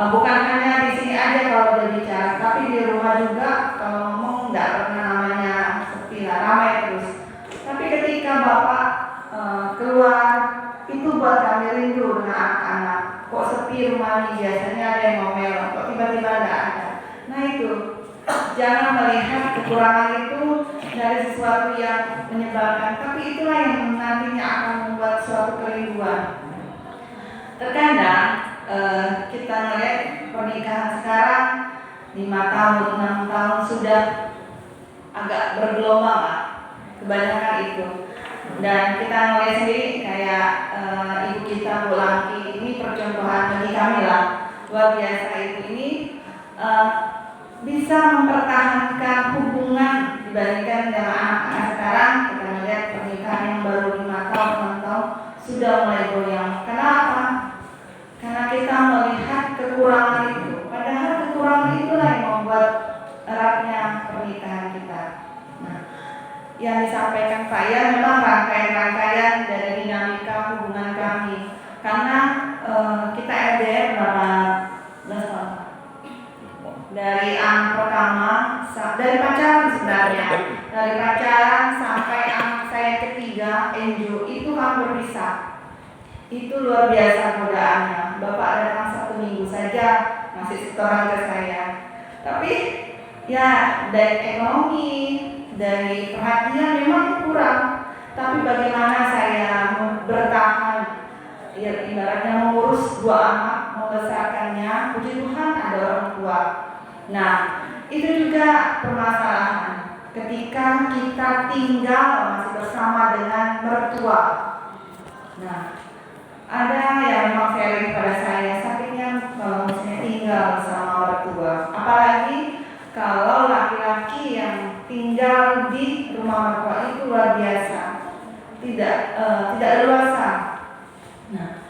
bukan hanya di sini aja kalau berbicara, tapi di rumah juga kalau ngomong nggak pernah namanya sepi lah, ramai terus. Tapi ketika Bapak keluar, itu buat kami rindu dengan anak-anak. Kok sepi rumah ini, biasanya ada yang ngomel, kok tiba-tiba nggak ada. Nah itu, jangan melihat kekurangan itu dari sesuatu yang menyebalkan, tapi itulah yang nantinya akan membuat suatu kerinduan. Terkadang kita melihat pernikahan sekarang 5 tahun, 6 tahun sudah agak bergelombang lah, kebanyakan itu. Dan kita melihat sendiri kayak ibu kita Bu Langki ini percontohan bagi kami lah, luar biasa itu. Ini bisa mempertahankan hubungan dibandingkan dengan anak-anak sekarang. Kita melihat pernikahan yang baru 5 tahun, 6 tahun sudah mulai goyang. Kenapa? Karena kita melihat kekurangan itu. Padahal kekurangan itulah yang membuat eratnya pernikahan kita. Nah, yang disampaikan saya memang rangkaian-rangkaian dari dinamika hubungan kami. Karena kita LDR berapa belas tahun? Dari anak pertama, dari pacaran sebenarnya, dari pacaran sampai anak saya ketiga, Enjo, itu kan berpisah. Itu luar biasa godaannya. Bapak datang 1 minggu saja masih setoran ke saya. Tapi ya dari ekonomi, dari perhatian memang kurang. Tapi bagaimana saya bertahan, ya ibaratnya mengurus 2 anak, membesarkannya. Puji Tuhan ada orang tua. Nah itu juga permasalahan ketika kita tinggal masih bersama dengan mertua. Nah ada yang memang sharing pada saya, sakitnya kalau misalnya tinggal sama mertua. Apalagi kalau laki-laki yang tinggal di rumah mertua itu luar biasa, tidak leluasa. Nah,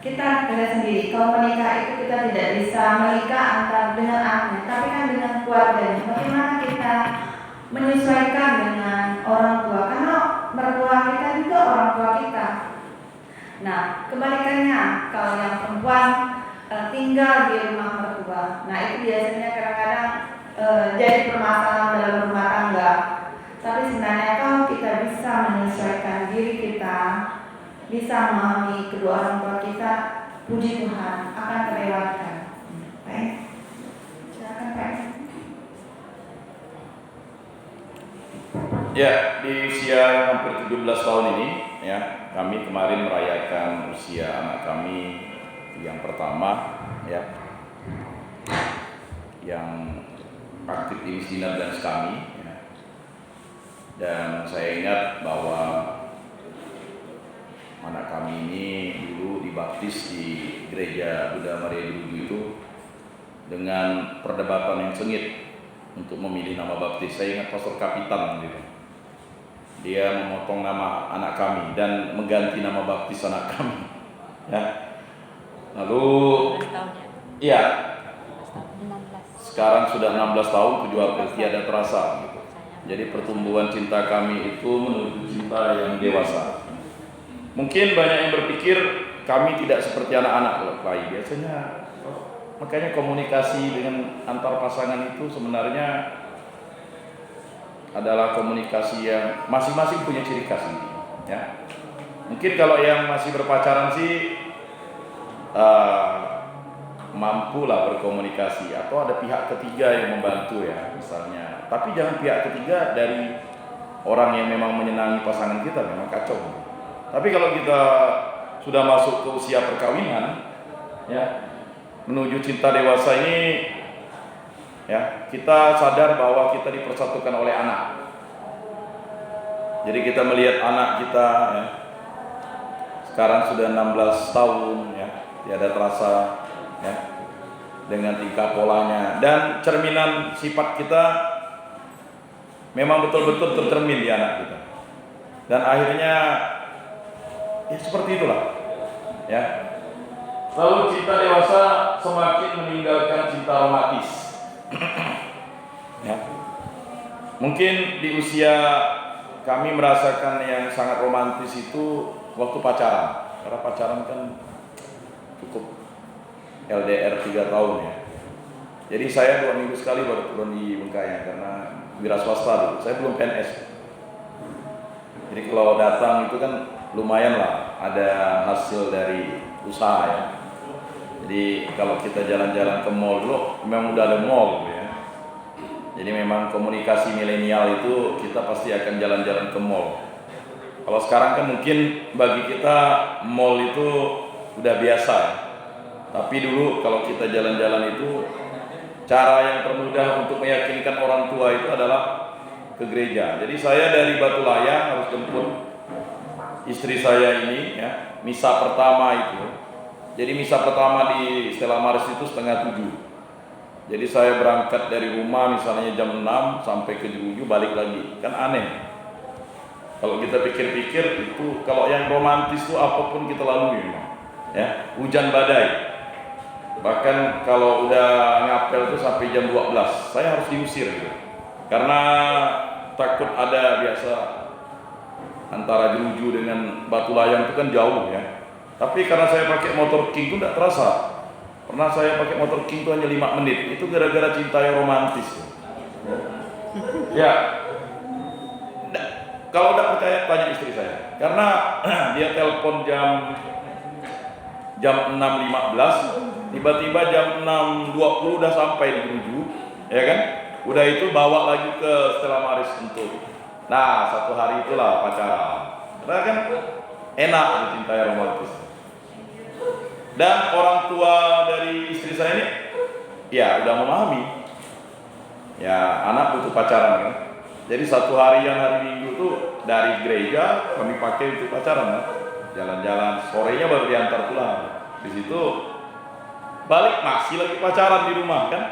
kita lihat sendiri, kalau menikah itu kita tidak bisa menikah antara dengan anaknya, tapi kan dengan keluarganya. Bagaimana kita menyesuaikan dengan orang tua? Karena mertua kita juga orang tua kita. Nah, kebalikannya, kalau yang perempuan tinggal di rumah mertua, nah itu biasanya kadang-kadang jadi permasalahan dalam rumah tangga. Tapi sebenarnya kalau kita bisa menyesuaikan diri kita, bisa memahami kedua orang tua kita, puji Tuhan akan terlewatkan. Baik, silakan Pak. Ya, di usia hampir 17 tahun ini, ya, kami kemarin merayakan usia anak kami yang pertama, ya, yang aktif di Dinas dan kami, ya. Dan saya ingat bahwa anak kami ini dulu dibaptis di gereja Bunda Maria di Lugu itu dengan perdebatan yang sengit untuk memilih nama baptis. Saya ingat Pastor Kapitan gitu. Dia memotong nama anak kami dan mengganti nama baptis anak kami. Ya. Lalu, iya, sekarang sudah 16 tahun, 7 April tiada terasa. Gitu. Jadi pertumbuhan cinta kami itu menuju cinta yang dewasa. Mungkin banyak yang berpikir kami tidak seperti anak-anak lain. Biasanya, makanya komunikasi dengan antar pasangan itu sebenarnya adalah komunikasi yang masing-masing punya ciri khas, ya. Mungkin kalau yang masih berpacaran sih mampulah berkomunikasi atau ada pihak ketiga yang membantu, ya, misalnya. Tapi jangan pihak ketiga dari orang yang memang menyenangi pasangan kita, memang kacau. Tapi kalau kita sudah masuk ke usia perkawinan, ya, menuju cinta dewasa ini, ya, kita sadar bahwa kita dipersatukan oleh anak. Jadi kita melihat anak kita, ya, sekarang sudah 16 tahun, ya, tiada terasa, ya, dengan tingkah polanya dan cerminan sifat kita memang betul-betul tercermin di anak kita. Dan akhirnya ya seperti itulah, ya. Lalu cinta dewasa semakin meninggalkan cinta romantis. Ya. Mungkin di usia kami merasakan yang sangat romantis itu waktu pacaran. Karena pacaran kan cukup LDR 3 tahun ya. Jadi saya 2 minggu sekali baru turun di Bengkayang karena wira swasta dulu. Saya belum PNS. Jadi kalau datang itu kan lumayan lah, ada hasil dari usaha ya. Jadi kalau kita jalan-jalan ke mall dulu, memang udah ada mall gitu ya. Jadi memang komunikasi milenial itu kita pasti akan jalan-jalan ke mall. Kalau sekarang kan mungkin bagi kita mall itu udah biasa ya. Tapi dulu kalau kita jalan-jalan itu cara yang termudah untuk meyakinkan orang tua itu adalah ke gereja. Jadi saya dari Batu Layang harus jemput istri saya ini ya, misa pertama itu. Jadi misa pertama di Stella Maris itu 6:30. Jadi saya berangkat dari rumah misalnya jam 6 sampai ke Jeruju balik lagi. Kan aneh. Kalau kita pikir-pikir itu kalau yang romantis itu apapun kita lalui memang. Ya, hujan badai. Bahkan kalau udah ngapel itu sampai jam 12, saya harus diusir gitu. Karena takut ada biasa antara Jeruju dengan Batu Layang itu kan jauh ya. Tapi karena saya pakai motor King itu tidak terasa. Pernah saya pakai motor King itu hanya 5 menit. Itu gara-gara cinta yang romantis. Ya. Kalau tidak percaya tanya istri saya. Karena dia telepon jam 6.15, tiba-tiba jam 6.20 udah sampai di Jeruju, ya kan? Udah itu bawa lagi ke Stella Maris untuk. Nah, satu hari itulah pacaran. Karena kan enak dicintai romantis. Dan orang tua dari istri saya ini ya udah memahami. Ya, anak butuh pacaran kan. Jadi satu hari yang hari Minggu tuh dari gereja kami pakai untuk pacaran kan. Jalan-jalan, sorenya baru diantar pulang. Di situ balik masih lagi pacaran di rumah kan.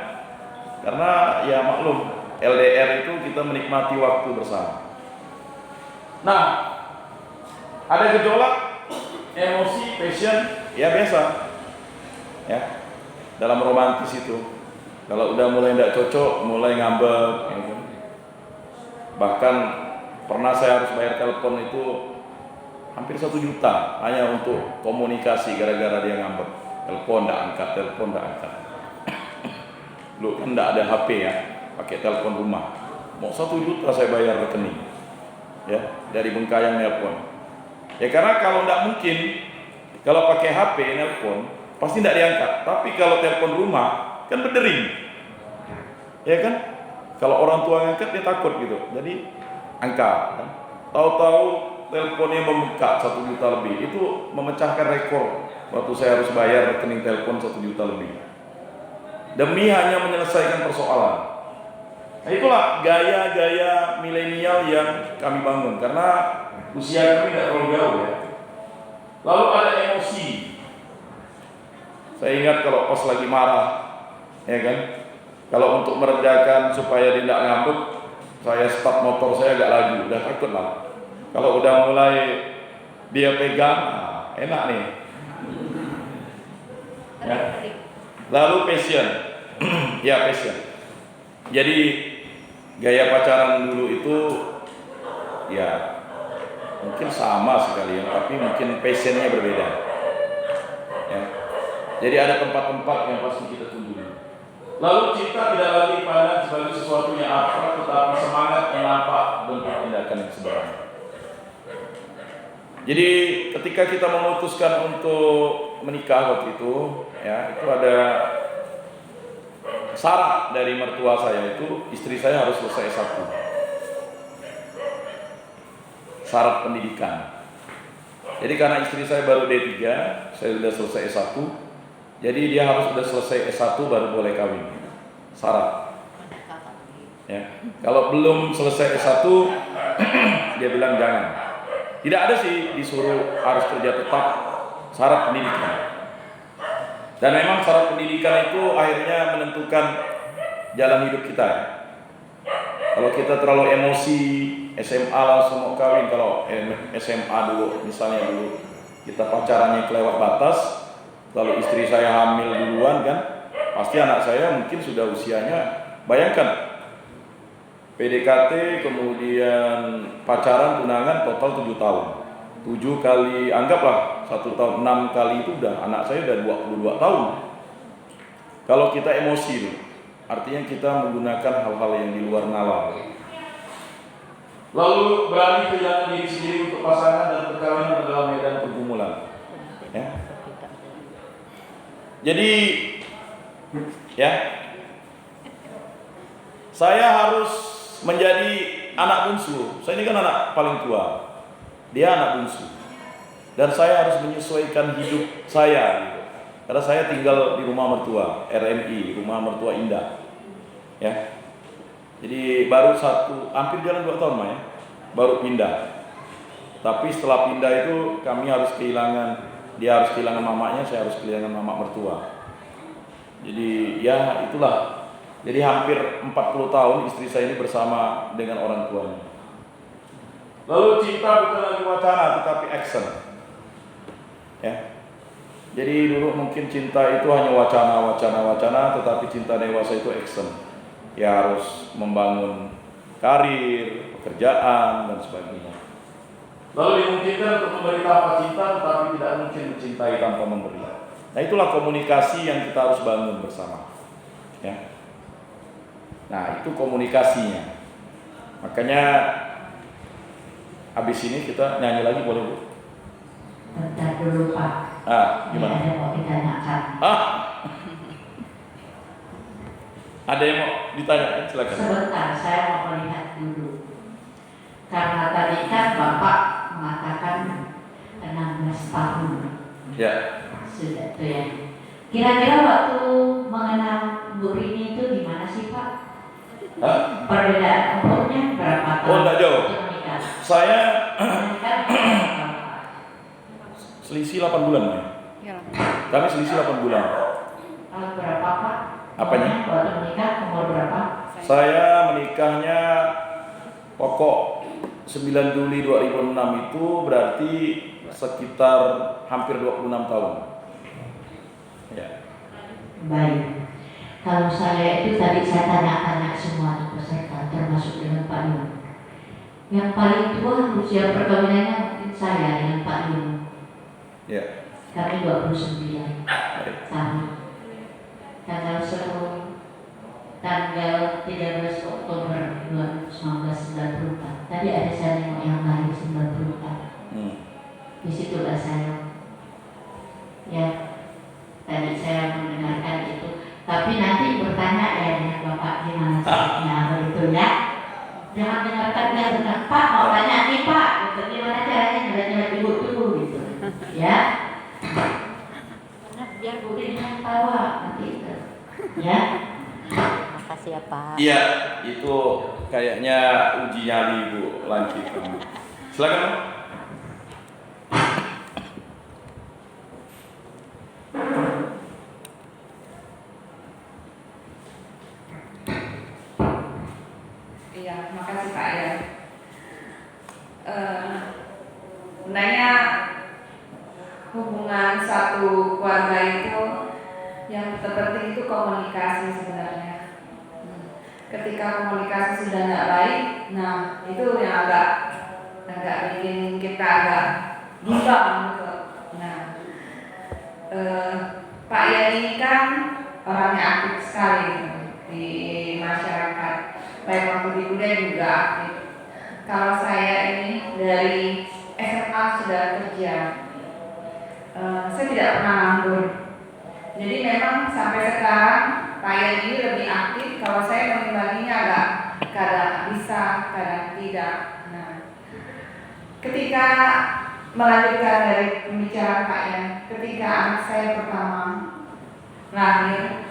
Karena ya maklum, LDR itu kita menikmati waktu bersama. Nah, ada gejolak emosi, passion, ya biasa. Ya. Dalam romantis itu. Kalau udah mulai tidak cocok, mulai ngambek ya kan? Bahkan pernah saya harus bayar telepon itu hampir 1 juta hanya untuk komunikasi gara-gara dia ngambek. Telepon tidak angkat, telepon tidak angkat. Lu kan tidak ada HP ya, pakai telepon rumah. Mau 1 juta saya bayar rekening, ya dari Bengkayang nelpon. Ya karena kalau tidak mungkin, kalau pakai HP nelpon pasti tidak diangkat. Tapi kalau telepon rumah kan berdering, ya kan? Kalau orang tua ngangkat dia takut gitu, jadi angkat. Kan? Tahu-tahu teleponnya membengkak 1 juta lebih, itu memecahkan rekor. Waktu saya harus bayar rekening telepon 1 juta lebih, demi hanya menyelesaikan persoalan. Nah itulah gaya-gaya milenial yang kami bangun, karena usia kami tidak terlalu jauh ya. Lalu ada emosi. Saya ingat kalau pas lagi marah, ya kan, kalau untuk meredakan supaya dia tidak ngambek, saya start motor saya agak laju, udah takut lah. Kalau udah mulai dia pegang, nah, enak nih. Ya. Lalu passion, ya passion. Jadi gaya pacaran dulu itu, ya mungkin sama sekali ya, tapi mungkin passionnya berbeda. Ya. Jadi ada tempat-tempat yang pasti kita kunjungi. Lalu cinta tidak lagi pandang sebagai sesuatu yang abstrak, tetapi semangat yang nampak bentuk tindakan yang sederhana. Jadi ketika kita memutuskan untuk menikah waktu itu, ya itu ada syarat dari mertua saya itu istri saya harus selesai S1. Syarat pendidikan. Jadi karena istri saya baru D3, saya sudah selesai S1. Jadi dia harus sudah selesai S1 baru boleh kawin. Syarat. Ya. Kalau belum selesai S1 dia bilang jangan. Tidak ada sih disuruh harus kerja tetap, syarat pendidikan. Dan memang syarat pendidikan itu akhirnya menentukan jalan hidup kita. Kalau kita terlalu emosi, SMA langsung mau kawin. Kalau SMA dulu, misalnya dulu kita pacarannya kelewat batas, lalu istri saya hamil duluan kan, pasti anak saya mungkin sudah usianya, bayangkan PDKT kemudian pacaran tunangan total 7 tahun. 7 kali anggaplah 1 tahun 6 kali itu udah anak saya udah 22 tahun. Kalau kita emosi itu, artinya kita menggunakan hal-hal yang di luar nalar. Lalu berani kehilangan diri sendiri untuk pasangan dan perkawinan adalah medan pergumulan. Ya. Jadi, ya, saya harus menjadi anak bungsu. Saya ini kan anak paling tua, dia anak bungsu, dan saya harus menyesuaikan hidup saya, gitu. Karena saya tinggal di rumah mertua, RMI, rumah mertua indah, ya. Jadi baru hampir jalan 2 tahun, ya, baru pindah. Tapi setelah pindah itu kami harus kehilangan, dia harus kehilangan mamanya, saya harus kehilangan mama mertua. Jadi ya itulah. Jadi hampir 40 tahun istri saya ini bersama dengan orang tuanya. Lalu cinta bukan lagi wacana tetapi action. Ya. Jadi dulu mungkin cinta itu hanya wacana, tetapi cinta dewasa itu action. Ya harus membangun karir, pekerjaan dan sebagainya. Lalu dimungkinkan untuk memberi tanpa cinta, tetapi tidak mungkin mencintai tanpa memberi. Nah itulah komunikasi yang kita harus bangun bersama. Ya. Nah itu komunikasinya. Makanya habis ini kita nyanyi lagi, boleh Bu? Bentar dulu Pak. Gimana? Ada yang mau ditanyakan. Ada yang mau ditanyakan, silakan. Sebentar, saya mau melihat dulu. Karena tadi kan Bapak mengatakan 16 tahun. Ya. Sudah tuh ya. Kira-kira waktu mengenal Bu Rini itu di mana sih Pak? Perbedaan umurnya berapa tahun? Oh, enggak jauh. Saya selisih 8 bulan, ya. Kami selisih 8 bulan. Tahun berapa Pak? Apanya? Waktu menikah umur berapa? Saya menikahnya pokok 9 Juli 2006 itu berarti sekitar hampir 26 tahun. Ya. Baik. Kalau saya itu tadi saya tanya-tanya semua peserta termasuk dengan Pak Yun. Yang paling tua usia perkawinannya mungkin saya dengan Pak Yun. Ya. Kami 29 tahun. Tanggal 13 Oktober 1994. Tadi ada saya yang lahir 94. Di situlah saya. Ya, tadi saya mendengarkan itu. Tapi nanti bertanya ya dengan Bapak gimana caranya begitu ya. Jangan dengarkan dia tentang Pak mau tanya nih Pak, gitu. Gimana caranya nyala ibu dulu gitu. Ya. Biar Bu Rini yang tawa nanti itu. Ya. Makasih ya Pak. Iya, itu kayaknya uji nyali Bu Lanci. Silakan. Iya, makasih Pak ya. Sebenarnya hubungan satu keluarga itu yang terpenting itu komunikasi sebenarnya. Ketika komunikasi sudah tidak baik, nah itu yang agak bikin kita agak bimbang gitu. Nah, Pak Yan ini kan orangnya aktif sekali gitu, di masyarakat, baik waktu di Kuda juga aktif. Kalau saya ini dari SMA sudah kerja, saya tidak pernah nganggur. Jadi memang sampai sekarang Pak Yan ini lebih aktif. Kalau saya mengimbanginya agak kadang bisa, kadang tidak. Nah, ketika melanjutkan dari pembicaraan Pak Yan, ketika anak saya pertama lahir,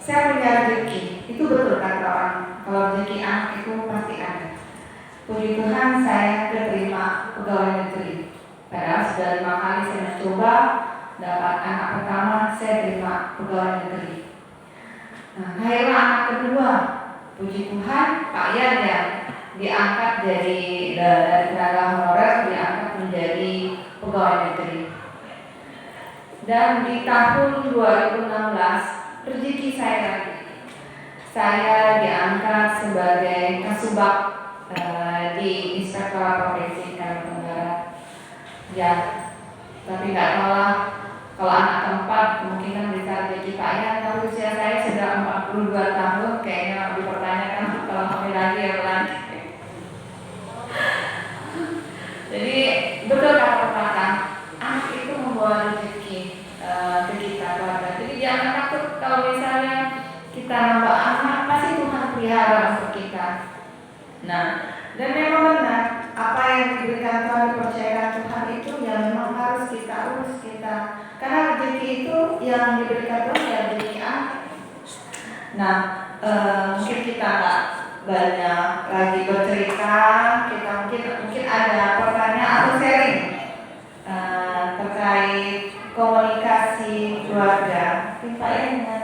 saya punya rezeki. Itu betul kata orang, kalau rezeki anak itu pasti ada. Puji Tuhan saya keterima pegawai negeri. Padahal sudah 5 kali saya mencoba dapat anak pertama, saya terima pegawai negeri. Nah, lahirlah anak kedua. Puji Tuhan, Pak Yan yang diangkat dari tenaga honorer diangkat menjadi pegawai negeri. Dan di tahun 2016 rezeki saya lagi. Saya diangkat sebagai kasubag di Inspektorat Provinsi Kalimantan Barat. Ya, tapi nggak kalah. Kalau anak keempat kemungkinan bisa rezeki Pak kita nambah anak, pasti Tuhan pelihara untuk kita. Nah, dan memang benar apa yang diberikan Tuhan, dipercayakan Tuhan itu yang memang harus kita urus kita. Karena rezeki itu yang diberikan Tuhan ya rezeki anak. Nah, mungkin kita nggak banyak lagi bercerita, kita mungkin ada pertanyaan atau sharing terkait komunikasi keluarga. Kita dengan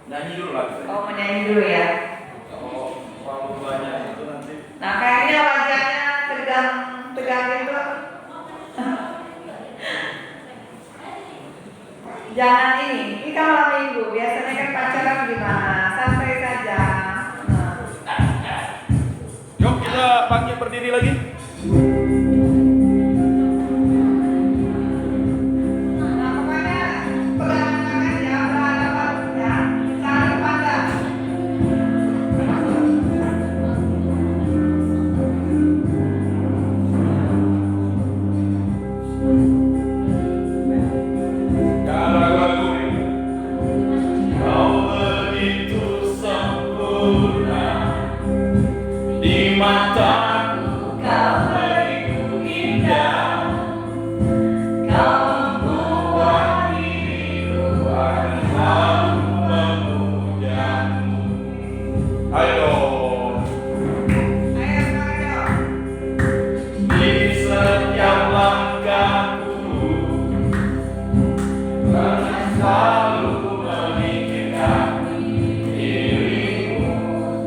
Nyanyi dulu lah. menyanyi dulu ya. Kalau banyak itu nanti. Nah, kayaknya wajahnya tegang itu. Jangan ini kan malam minggu, biasanya kan pacaran gimana? Santai saja. Yuk kita bangkit berdiri lagi. Nah, pokoknya pegangan tangan ya, berhadapan ya, saling pandang. Kau begitu sempurna di mataku, kau begitu indah, kau membuat diriku akan selalu memujamu. Ayo, Ayo. di setiap langkahku, karena selalu memikirkan dirimu,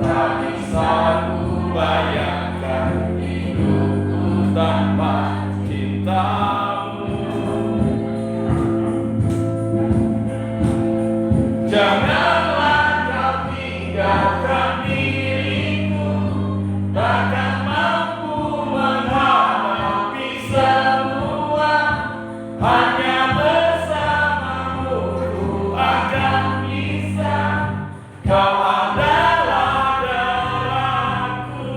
tak bisa ku bayangkan hidupku tanpa cintamu. Janganlah kau tinggalkan diriku, takkan mampu menghadapi semua. Hanya bersamamu ku akan bisa. Kau adalah darahku,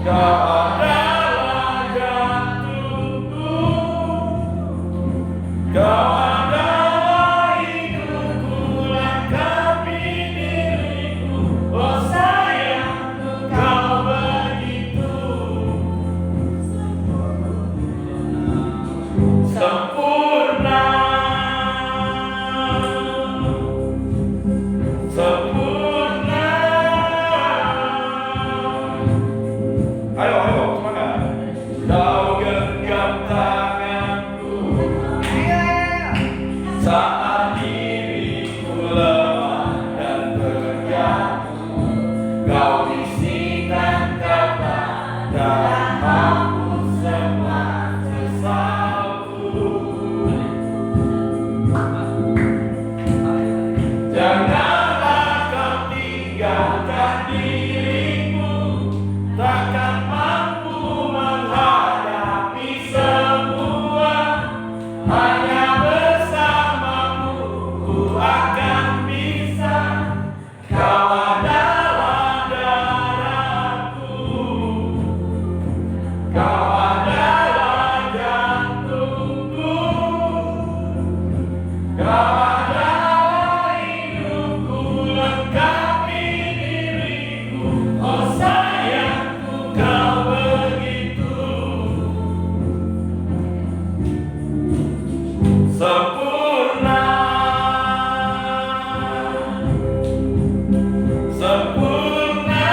kau adalah jantungku, kau adalah hidupku, lengkapi diriku. Oh sayangku, kau begitu sempurna, sempurna. Ayo, semangat. Kau genggam tanganku saat diriku lemah dan terjatuh. Kau bisikan kata dan hapus semua sesalku. Janganlah kau tinggalkan diriku, takkan mampu menghadapi semua. Hanya bersamamu ku akan bisa. Kau adalah darahku, kau adalah jantungku, kau adalah hidupku, lengkapi diriku. Oh sayangku, kau begitu sempurna, sempurna.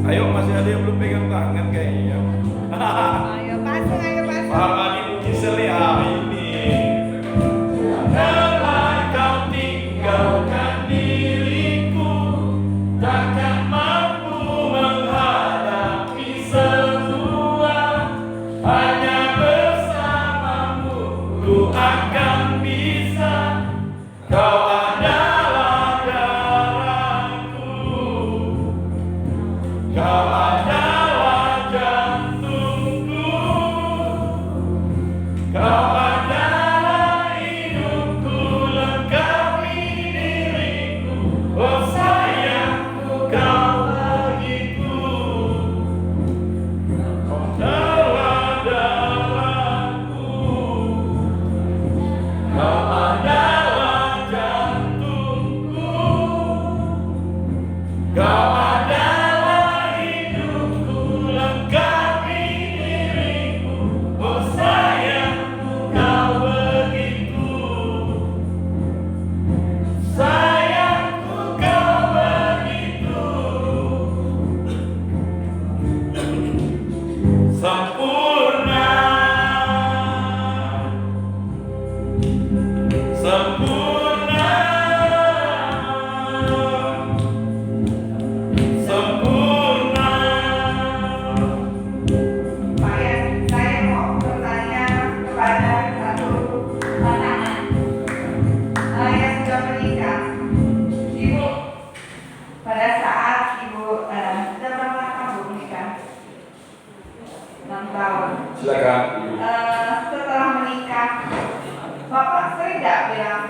Ayo, masih ada yang belum pegang tangan kayaknya. Ayo pasang. Parmadi Mukiseli ini. Janganlah kau tinggalkan diriku, takkan mampu menghadapi semua. Hanya bersamamu ku akan bisa. Kau adalah darahku, kau adalah jantungku, kau adalah hidupku, lengkapi diriku. Oh sayangku, kau begitu Silakan. Setelah menikah, Bapak sering nggak bilang,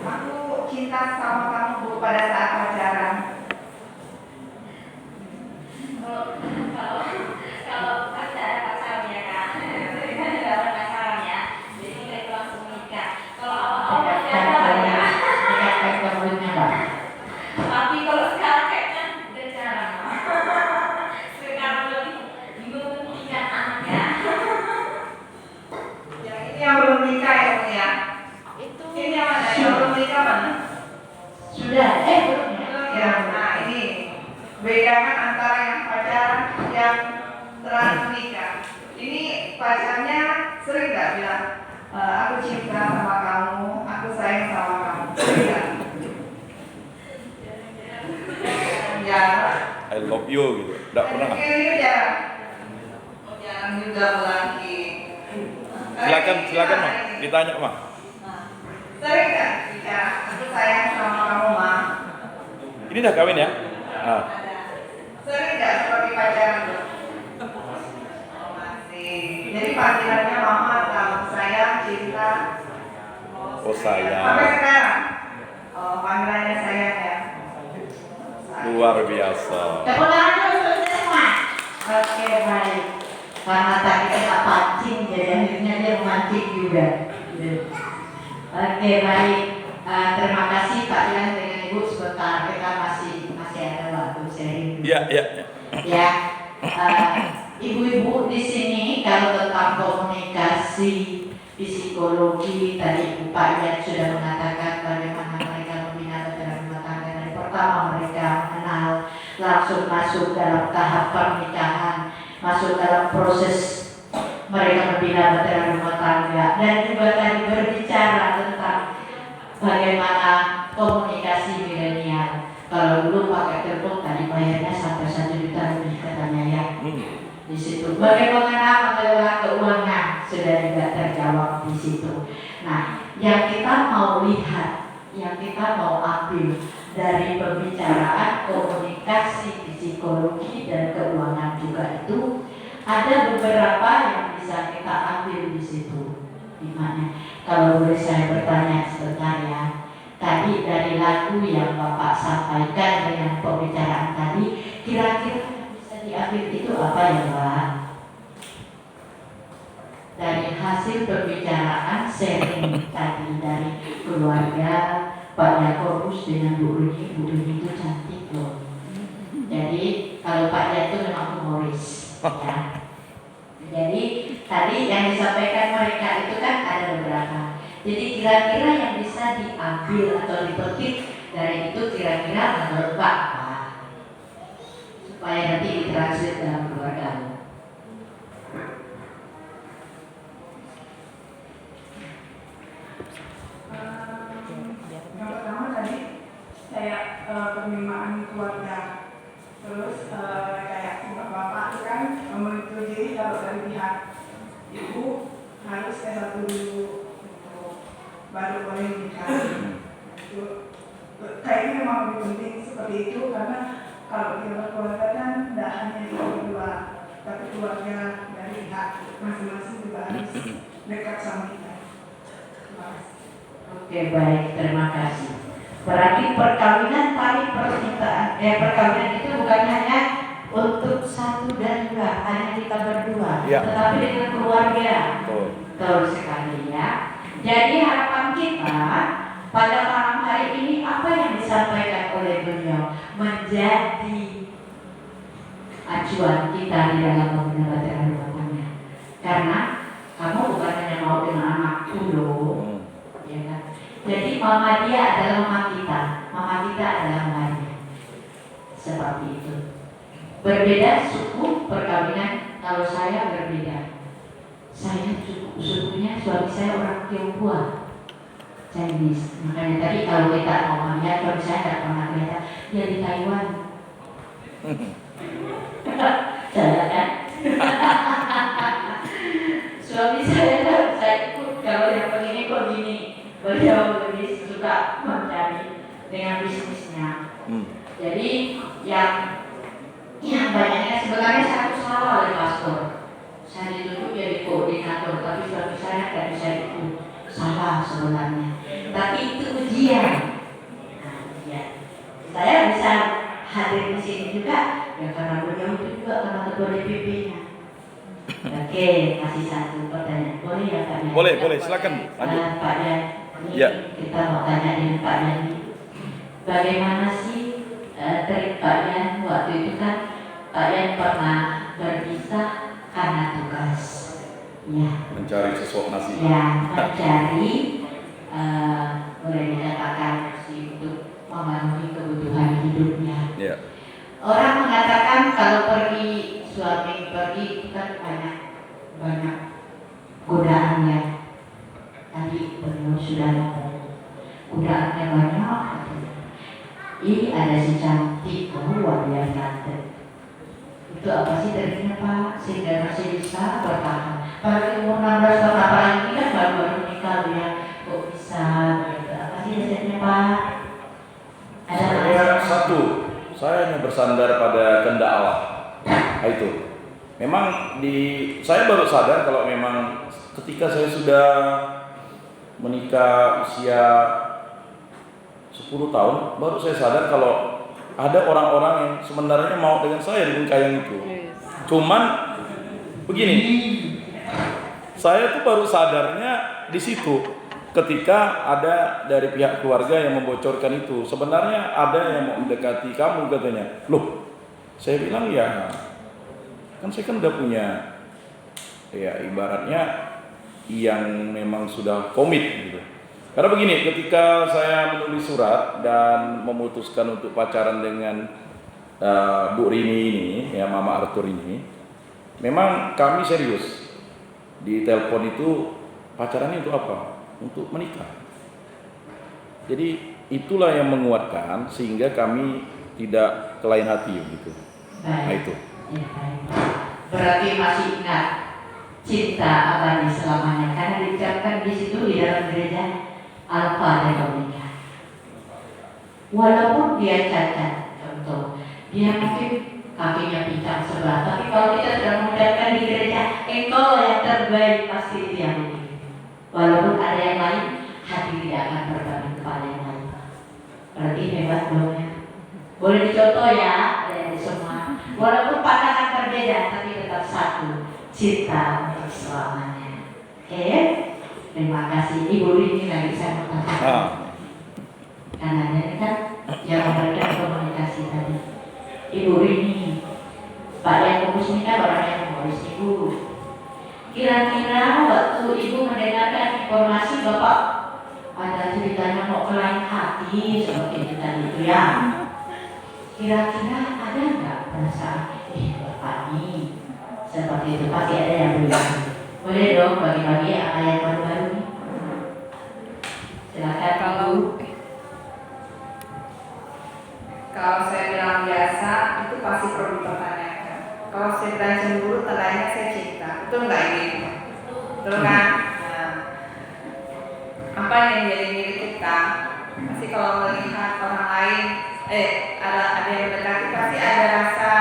aku cinta sama kamu Bu pada saat pacaran? Kalau kan tidak ada pacarnya kan, kan tidak ada pacarnya, jadi kita itu langsung menikah. Kalau awal-awal masih ada lah ya. Tapi kalau sekarang kayaknya udah jarang. Sekarang lebih mementingkan anaknya. Yang ini yang belum nikah ya Bu ya? Itu Ini yang mana? Yang belum nikah mana? sudah, belum ya? Ya, nah ini bedakan antara yang pacaran yang telah menikah. Ini pacarnya sering nggak bilang, aku cinta sama kamu, aku sayang sama kamu. Sering nggak? Ya. I love you gitu. Tidak pernah. Ini jarang. Oh, jarang juga lagi. Silakan Mah. Ditanya Mah. Sering nggak bicara, aku sayang sama kamu Mah? Ini dah kawin ya? Ah. Sering nggak seperti pacaran tuh? Oh, masih. Jadi panggilannya mama atau sayang, cinta. Oh, sayang. Sampai sekarang. Oh, panggilannya sayang ya. Luar biasa. Tepuk tangan dulu untuk semua. Oke, baik. Karena tadi kita pancing, jadi akhirnya dia memancing juga. Oke, baik. Terima kasih Pak Ian dengan Ibu sebentar. Kita masih ada waktu sharing. Iya. Ya, ibu-ibu di sini kalau tentang komunikasi psikologi tadi Ibu Pak Ian sudah mengatakan bagaimana mereka membina bahtera rumah tangga dari pertama mereka mengenal langsung masuk dalam tahap pernikahan, masuk dalam proses mereka membina bahtera rumah tangga, dan juga tadi berbicara tentang bagaimana komunikasi milenial. Kalau dulu pakai telepon tadi bayarnya sampai 1 juta lebih katanya ya. Di situ bagaimana mengelola keuangan sudah juga terjawab di situ. Nah, yang kita mau lihat, yang kita mau ambil dari pembicaraan komunikasi psikologi dan keuangan juga itu ada beberapa yang bisa kita ambil di situ. Dimana kalau boleh saya bertanya sebentar ya. Tadi dari lagu yang Bapak sampaikan dengan pembicaraan tadi, kira-kira yang bisa diambil itu apa ya Pak? Dari hasil pembicaraan sharing tadi dari keluarga Pak Yakobus dengan Bu Runi itu cantik loh. Jadi kalau Pak Yakobus itu memang humoris ya. Jadi tadi yang disampaikan mereka itu kan ada beberapa. Jadi kira-kira yang bisa diambil atau dipetik dari itu kira-kira menurut Pak apa? Supaya nanti ditranslate dalam keluarga. Yang pertama tadi kayak penerimaan keluarga, terus kayak bapak itu kan menyetujui kalau dari pihak ibu harus S1 dulu baru boleh nikah. Itu kayaknya memang lebih penting seperti itu karena kalau kita berkeluarga kan tidak hanya ibu berdua, tapi keluarga dari pihak masing-masing juga harus dekat sama kita. Terima kasih. Oke, baik, terima kasih. Berarti perkawinan tadi perkawinan itu bukan hanya untuk satu dan dua, hanya kita berdua, Ya. tetapi dengan keluarga. Betul Sekali ya. Jadi harapan kita pada malam hari ini apa yang disampaikan oleh beliau menjadi acuan kita di dalam membina bahtera rumah tangga. Karena kamu bukan hanya mau dengan anakku loh, ya kan? Jadi mama dia adalah mama kita adalah mama dia. Seperti itu. Berbeda suku perkawinan, kalau saya berbeda. Saya sukunya suami saya orang Tionghoa, Chinese. Makanya tadi kalau kita mau lihat, suami saya tidak pernah kelihatan dia di Taiwan. Saya kan. Suami saya ikut kalau yang begini kok gini. Beliau lebih suka mencari dengan bisnisnya. Jadi yang banyaknya sebenarnya satu salah oleh pastor. Saya dituduh jadi sebenarnya, tapi itu ujian. Nah, ujian. Saya bisa hadir di sini juga ya karena beliau itu juga karena ketua DPP-nya. Oke, masih satu pertanyaan. Boleh ya Pak Yani? Boleh, silakan. Lanjut. Pak Yani, Ya. kita mau tanya dengan Pak Yani. Bagaimana sih trik Pak Yani waktu itu kan Pak Yani pernah berpisah karena tugas. Ya. Mencari sesuap nasi. Ya, mencari boleh dikatakan untuk memenuhi kebutuhan hidupnya. Ya. Orang mengatakan kalau pergi suami pergi itu kan banyak godaan ya. Tadi beliau sudah ngomong godaannya banyak. Ini ada si cantik, luar biasa. Itu apa sih triknya Pak? Sehingga masih bisa bertahan. Pada umur 16 tahun apalagi ini kan baru-baru nikah ya. Kok bisa gitu? Apa sih resepnya Pak? Saya satu, saya hanya bersandar pada kehendak Allah. Nah, itu. Memang saya baru sadar kalau memang ketika saya sudah menikah usia 10 tahun, baru saya sadar kalau ada orang-orang yang sebenarnya mau dengan saya di bingkayang itu. Cuman begini, saya tuh baru sadarnya di situ ketika ada dari pihak keluarga yang membocorkan itu. Sebenarnya ada yang mau mendekati kamu katanya. Loh, saya bilang ya, kan saya kan udah punya ya ibaratnya yang memang sudah komit gitu. Karena begini, ketika saya menulis surat dan memutuskan untuk pacaran dengan Bu Rini ini, ya Mama Arthur ini, memang kami serius. Di telepon itu pacarannya untuk apa? Untuk menikah. Jadi itulah yang menguatkan sehingga kami tidak ke lain hati gitu. Nah itu. Ya, berarti masih ingat cinta abadi selamanya karena diucapkan di situ di dalam gereja Alfa dan Omega. Walaupun dia cacat, contoh, dia mungkin kakinya pincang sebelah, tapi kalau kita sudah mengucapkan di gereja, engkau yang terbaik pasti dia begini. Walaupun ada yang lain, hati tidak akan berbanding kepada yang lain. Berarti hebat dong ya. Boleh dicontoh ya dari semua. Walaupun pandangan berbeda, tapi tetap satu, cinta untuk selamanya. Oke? Terima kasih Ibu Rini lagi saya mau tanya. Karena ini kan yang memberikan komunikasi tadi. Ibu Rini, Pak yang fokus ini kan orang yang mengurus Ibu. Kira-kira waktu Ibu mendengarkan informasi Bapak ada ceritanya mau ke lain hati seperti itu tadi itu ya. Kira-kira ada nggak perasaan Bapak ini seperti itu? Pasti ada yang bilang. Boleh dong bagi-bagi apa yang baru-baru nih. Silakan Kalau saya bilang biasa itu pasti perlu dipertanyakan. Kalau saya bilang cemburu, tandanya saya cinta. Betul nggak ini? Betul kan? Nah, apa yang jadi milik kita? Pasti kalau melihat orang lain, ada yang mendekati, pasti ada rasa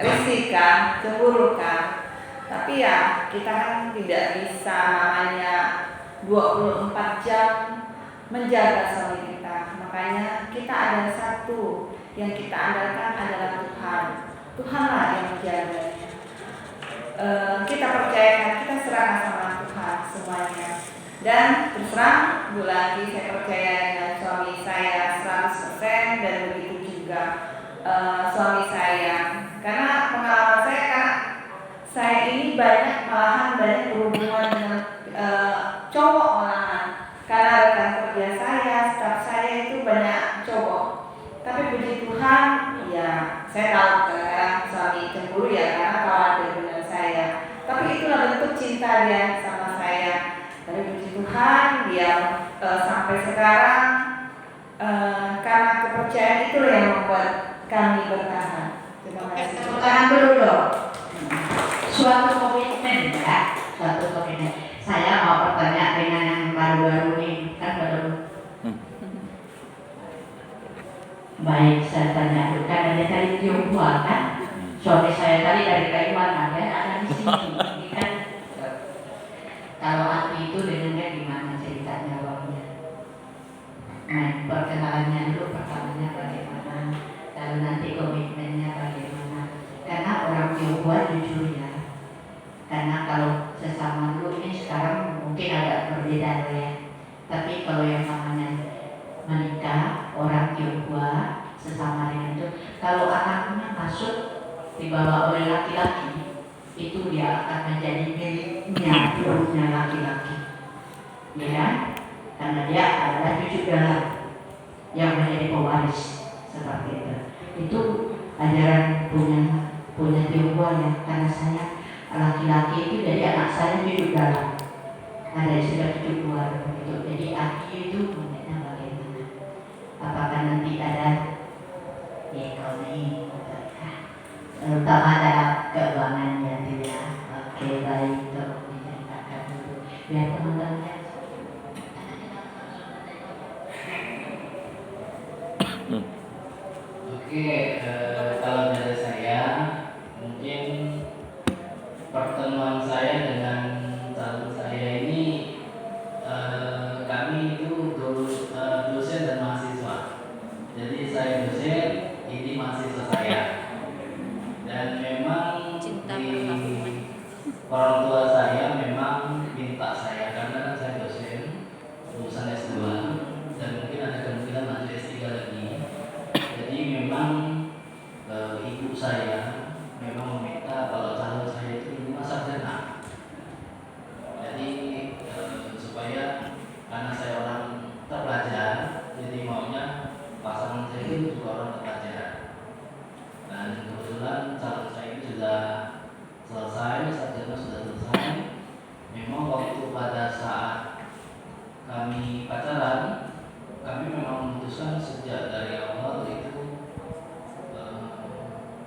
risih kan, cemburu kan. Tapi ya kita kan tidak bisa namanya 24 jam menjaga suami kita. Makanya kita ada satu yang kita andalkan adalah Tuhan. Tuhanlah yang menjaganya. Kita percayakan, kita serahkan sama Tuhan semuanya. Dan terus terang, Bu lagi saya percaya dengan suami saya 100% dan begitu juga suami saya. Karena pengalaman saya ini malahan banyak berhubungan dengan cowok malahan. Karena rekan kerja saya, staf saya itu banyak cowok. Tapi puji Tuhan, ya saya tahu kadang-kadang suami cemburu ya karena khawatir dengan saya. Tapi itulah bentuk cinta dia sama saya. Tapi puji Tuhan, dia sampai sekarang karena kepercayaan itulah yang membuat kami bertahan. Terima kasih. Tepuk tangan dulu dong. Suatu komitmen ya, suatu komitmen. Saya mau bertanya dengan yang baru-baru ini kan baru. Baik, saya tanya dulu kan ada dari Tiongkok kan. Suami saya tadi dari Taiwan ada di sini. Ini kan kalau hati itu dengannya gimana ceritanya? Tionghoa jujur ya, karena kalau sesama dulu ini sekarang mungkin agak berbeda ya. Tapi kalau yang namanya menikah orang Tionghoa sesama dengan itu, kalau anaknya masuk dibawa oleh laki-laki, itu dia akan menjadi miliknya ibunya laki-laki, ya, karena dia adalah cucu dalam yang menjadi pewaris seperti itu. Itu ajaran punya Tionghoa ya, karena saya laki-laki itu jadi anak saya cucu dalam, ada sudah cucu keluar begitu. Jadi aki itu momennya bagaimana? Apakah nanti ada ekonomi, terutama ada keuangan ya tidak? Oke, baik, tolong diceritakan dulu biar teman-teman. Oke, kalau dari saya mungkin pertemuan saya dengan calon saya ini kami itu dosen dan mahasiswa. Jadi saya dosen, ini mahasiswa saya. Dan memang orang tua saya memang minta saya karena saya dosen lulusan S2 dan mungkin ada kemungkinan lanjut S3 lagi. Jadi memang ibu saya memang meminta kalau calon saya itu lulusan sarjana. Jadi supaya karena saya orang terpelajar, jadi maunya pasangan saya itu juga orang terpelajar. Dan kebetulan calon saya itu sudah selesai, sarjana sudah selesai. Memang waktu pada saat kami pacaran, kami memang memutuskan sejak dari awal itu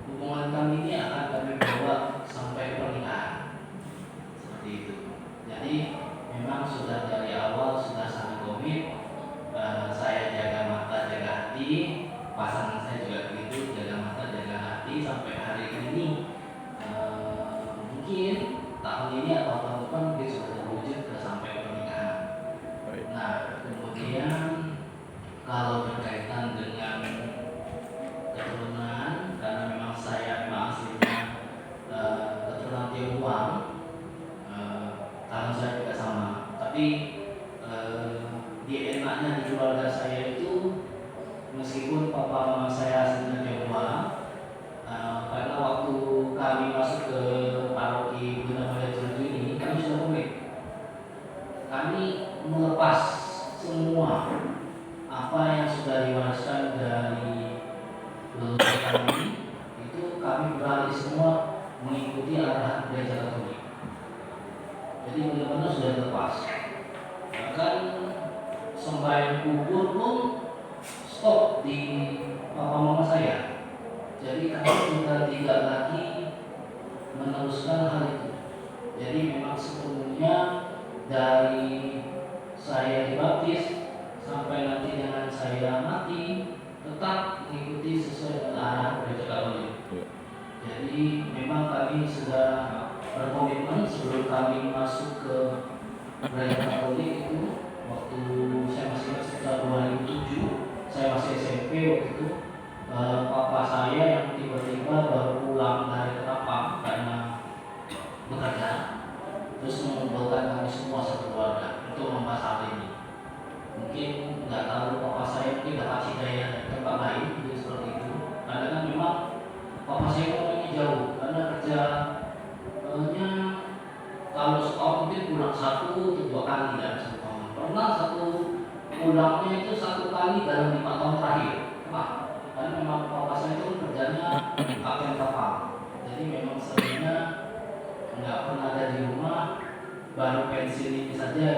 hubungan kami ini akan kami bawa sampai pernikahan, seperti itu. Jadi memang sudah dari awal sudah sangat komit. Saya jaga mata jaga hati, pasangan saya juga begitu, jaga mata jaga hati sampai hari ini. Mungkin tahun ini atau tahun depan mungkin sudah terwujud sampai pernikahan. Nah, kemudian kalau berkaitan dengan keturunan, karena memang saya memang aslinya keturunan Tionghoa, tahun saya juga sama. Tapi di enaknya di keluarga saya itu meskipun papa mama saya aslinya Tionghoa, karena waktu kami masuk ke paroki Bunda Maria Turju ini, kami sudah komit. Kami melepas semua apa yang sudah diwariskan dari leluhur kami, itu kami beralih semua mengikuti arah gereja Katolik. Jadi benar-benar sudah lepas. Bahkan sembahyang kubur pun stop di papa mama saya. Jadi kami sudah tidak lagi meneruskan hal itu. Jadi memang sepenuhnya dari saya dibaptis sampai nanti dengan saya mati tetap mengikuti sesuai dengan arah gereja Katolik. Jadi memang kami sudah berkomitmen sebelum kami masuk ke gereja Katolik itu waktu saya masih sekitar 2007, saya masih SMP waktu itu. Papa saya yang tiba-tiba baru pulang dari Ketapang karena bekerja, terus mengumpulkan kami semua satu keluarga untuk membahas hal ini. Mungkin nggak tahu papa saya mungkin dapat hidayah dari tempat lain, jadi seperti itu. Karena kan memang papa saya orangnya jauh, karena kerjanya kalau setahun mungkin pulang 1 atau 2 kali dalam 1 tahun. Pernah pulangnya itu 1 kali dalam 5 tahun terakhir. Wah, karena memang papa saya itu kerjanya kapten kapal, jadi memang sebenarnya nggak pernah ada di rumah, baru pensiun ini saja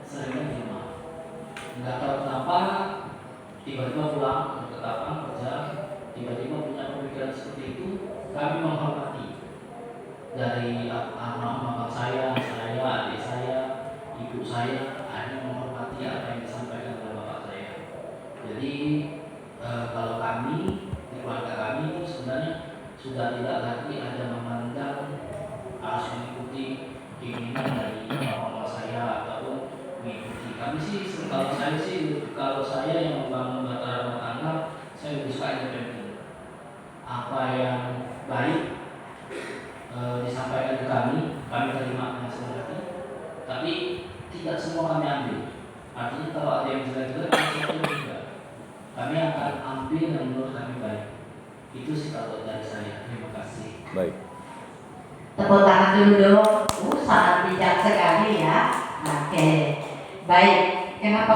seringnya di rumah. Nggak tahu kenapa tiba-tiba pulang ke Ketapang kerja, tiba-tiba punya pemikiran seperti itu. Kami menghormati dari abang saya, adik saya, ibu saya, hanya menghormati apa yang disampaikan oleh bapak saya. Jadi kalau kami di keluarga kami itu sebenarnya sudah tidak lagi ada memandang harus mengikuti keinginan dari bapak saya ataupun mengikuti kami sih. Kalau saya yang membangun batara rumah tangga, saya lebih suka independen. Apa yang baik ampil dan menurut kami baik. Itu sih kalau dari saya. Terima kasih. Baik. Tepuk tangan dulu dong. Sangat bijak sekali ya. Oke. Baik. Kenapa